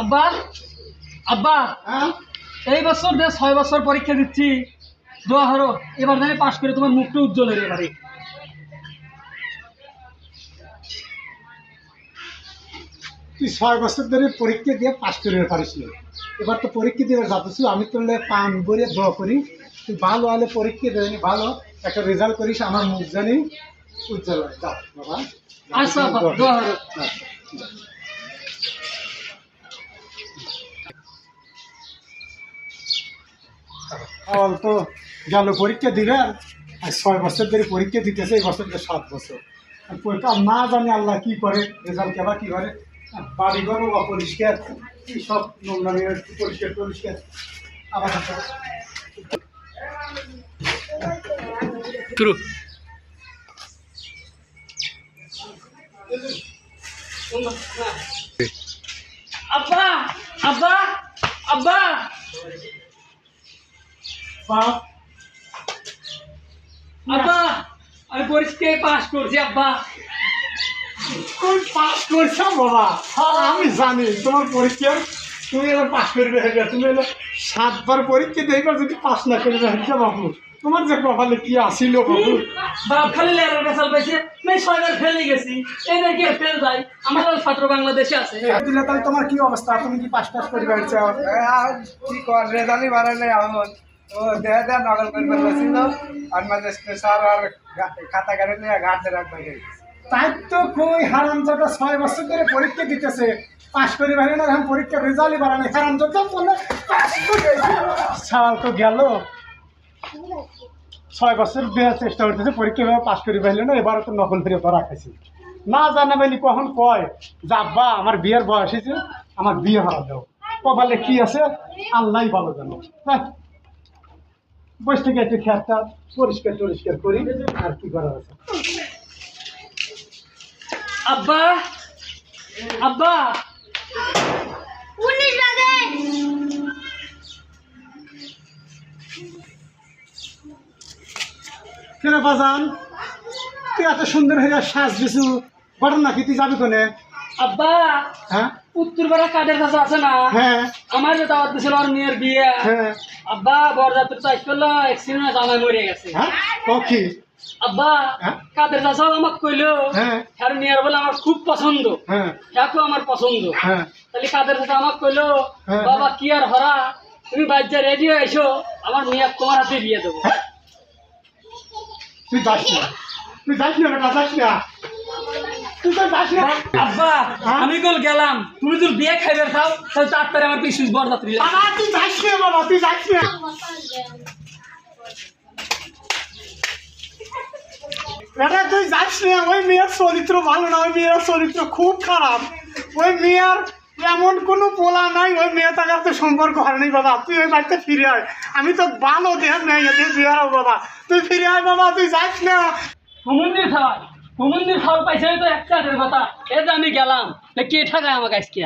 আব্বা আব্বা হ্যাঁ এই বছর 6 বছর পরীক্ষা দিচ্ছি, দোয়া হরো এবার জানি পাশ করে তোমার মুখটা উজ্জ্বল হয়ে এবারে। তুই 6 বছর ধরে পরীক্ষা দিয়ে পাস করে পারিস না, এবার তো পরীক্ষা দিয়ে যাচ্ছি। আমি তো পান বলে দোয়া করি তুই ভালো হলে পরীক্ষা দেবেনি, ভালো একটা রেজাল্ট করিস, আমার মুখ জানি উজ্জ্বল হয়। যা বাবা, আচ্ছা আব্বা, দোয়া হরো। তো গেল পরীক্ষা দিবেন, আর 6 বছর ধরে পরীক্ষা দিতেছে, এই বছর 7 বছর। আর পরীক্ষা না জানি আল্লাহ কি করে, রেজাল্ট কেবা কি করে, বাড়ি ঘর অপরিষ্কার, কি সব নোংরা পরিষ্কার পরিষ্কার। আবার শুরু। আব্বা আব্বা আব্বা বাপ, আব্বা আমি পরীক্ষায় পাশ করছি আব্বা। তুই পাস করছ বাবা? আমি জানি তোমার পরীক্ষা তুমি এবার পাস করবে। তুমি এলো 7 বার পরীক্ষা দিয়ে এবার যদি পাস না করবে বাবু, তোমার যে কপালে কি আসিল বাবু। বাপ খালি লেয়ারের রেজাল্ট পাইছে, আমি 6বার ফেলে গেছি, এই নাকি ফেল যায়। আমার ছাত্র বাংলাদেশে আছে। দিলে তাহলে তোমার কি অবস্থা? তুমি কি পাস টাস করবে? কি কর রেজাল্টই বাড়ালে এখন ও দেয়া দেয়া নকল করে ফেলছিল আর মাঝে স্যার আর খাতা কাটে নিয়ে ঘাটতে রাখবে। তাই তো কই হারামজাদা 6 বছর ধরে পরীক্ষা দিতেছে, পাস করে বাইরে না, এখন পরীক্ষার রেজাল্টই বাড়ানো। হারামজাদা বলে পাস করে সাল তো গেল, 6 বছর দেওয়ার চেষ্টা করতেছে, পরীক্ষা ভাবে পাস করে পাইলে না, এবারও তো নকল করে ধরা খাইছি। না জানা বলি কখন কয় যে আব্বা আমার বিয়ের বয়স হয়েছে, আমার বিয়ে হারা দাও, কপালে কি আছে আল্লাহ ভালো জানো। বসে থেকে একটু খেয়ারটা পরিষ্কার টরিষ্কার করি, আর কি করার আছে। আব্বা আব্বা 19 বাজে। কেন বাজান তুই এত সুন্দর হয়ে সাজ দিছু, ঘটনা কি? তুই যাবি কোনে? আব্বা হ্যাঁ উত্তরপাড়া কাঠের কাছে আছে না, হ্যাঁ আমার যে দাওয়াত দিছিল আর মেয়ের বিয়ে। হ্যাঁ আব্বা বরযাত্রী চাইজ করলো, অ্যাক্সিডেন্টে জামাই মরে গেছে। হ্যাঁ তো কি? আব্বা হ্যাঁ কাদের চাষাও আমাকে কইলো হ্যাঁ আর মেয়ের বলে আমার খুব পছন্দ, হ্যাঁ দেখো আমার পছন্দ। হ্যাঁ তাহলে কাদের চাষা আমাকে কইলো হ্যাঁ। বাবা কি আর হরা, তুমি বাচ্চা রেডি হয়ে এসো, আমার মেয়ে তোমার হাতে বিয়ে দেবো। তুই যাস না, তুই যাস না বেটা, যাস না, তুই তো যাস না। আব্বা আমি কল গেলাম, তুমি যদি বিয়ে খাইবে খাও তাহলে তাড়াতাড়ি আমার পিছু বরযাত্রী লাগবে। বাবা তুই যাস না, বাবা তুই যাস না। বেটা তুই যাস না, ওই মেয়ের চরিত্র ভালো না, ওই মেয়ের চরিত্র খুব খারাপ। ওই মেয়ের এমন কোনো পোলা নাই, ওই মেয়ে তার তো সম্পর্ক হয়নি। বাবা তুই ওই বাড়িতে ফিরে আয়, আমি তো ভালো দেহ নেই বিয়ে বাবা, তুই ফিরে আয় বাবা, তুই যাস না। হুমন্দির খাওয়ার পয়সা তো একটা কথা, এই যে আমি গেলাম কে ঠাকায় আমাকে আজকে।